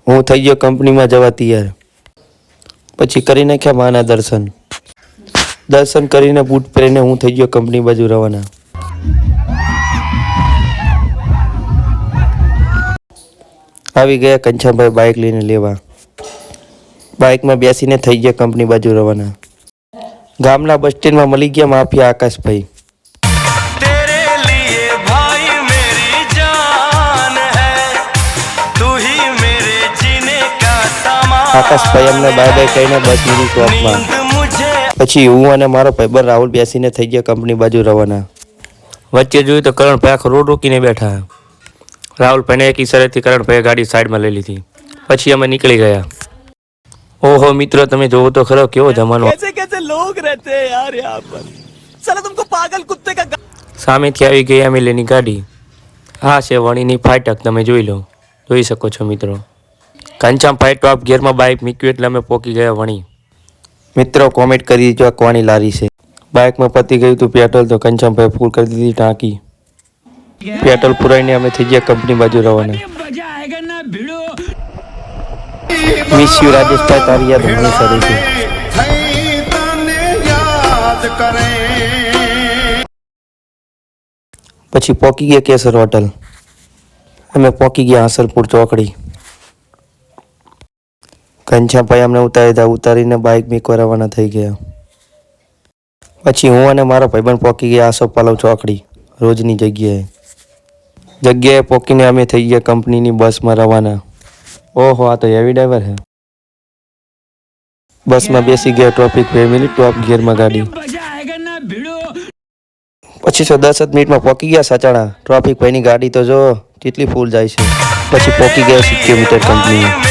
હું થઈ ગયો કંપનીમાં જવા તૈયાર. પછી કરી નાખ્યા માના દર્શન. દર્શન કરીને બૂટ પહેરીને હું થઈ ગયો કંપની બાજુ રવાના. આવી ગયા કંચનભાઈ બાઇક લઈને લેવા. બાઇકમાં બેસીને થઈ ગયા કંપની બાજુ રવાના. ગામના બસ સ્ટેન્ડમાં મળી ગયા માફિયા આકાશભાઈ. આકાશભાઈ અમને બાય બાય કહીને બસ લીધી સ્ટોપમાં. પછી હું અને મારો ભાઈબંધ રાહુલ બેસીને થઈ ગયા કંપની બાજુ રવાના. વચ્ચે જોયું તો કરણભાઈ આખો રોડ રોકીને બેઠા. રાહુલભાઈને એક ઈશારેથી કરણભાઈએ ગાડી સાઈડમાં લઈ લીધી. પછી અમે નીકળી ગયા. ઓહો મિત્રો, તમે જોવો તો ખરો કેવો જમાનો. સામેથી આવી ગઈ અમેલીની ગાડી. હા છે વણીની ફાટક, તમે જોઈ શકો છો મિત્રો. કંચનભાઈ ટોપ ગિયરમાં બાઇક મૂક્યું એટલે અમે પોકી ગયા વણી. મિત્રો કોમેન્ટ કરી દીધો આ કોની લારી છે. બાઇકમાં પતી ગયું હતું પેટ્રોલ તો કંચનભાઈ ફૂલ કરી દીધી ટાંકી. પેટ્રોલ પુરાઈને અમે થઈ ગયા કંપની બાજુ રવાના. મિસ યુ રાજેશભાઈ, તારી યાદ હંમેશા રહેશે. પછી પોકી ગયા કેસર હોટલ. અમે પોકી ગયા હાંસલપુર ચોકડી. કંચનભાઈ અમને ઉતારીને બાઇક મૂકવા રવાના થઈ ગયા. પછી હું અને મારો ભાઈબંધ પોકી ગયા આસોપાલવ ચોકડી રોજની જગ્યાએ પોકીને અમે થઈ ગયા કંપનીની બસમાં રવાના. ઓહો, આ તો હેવી ડ્રાઈવર છે. બસમાં બેસી ગયા ટ્રાફિક ફેમિલી ટોપ ગિયરમાં ગાડી. પછી 10 મિનિટમાં પોકી ગયા સચાણા. ટ્રાફિક ભાઈની ગાડી તો જો કેટલી ફૂલ જાય છે. પછી પોકી ગયા 70 મીટર કંપની.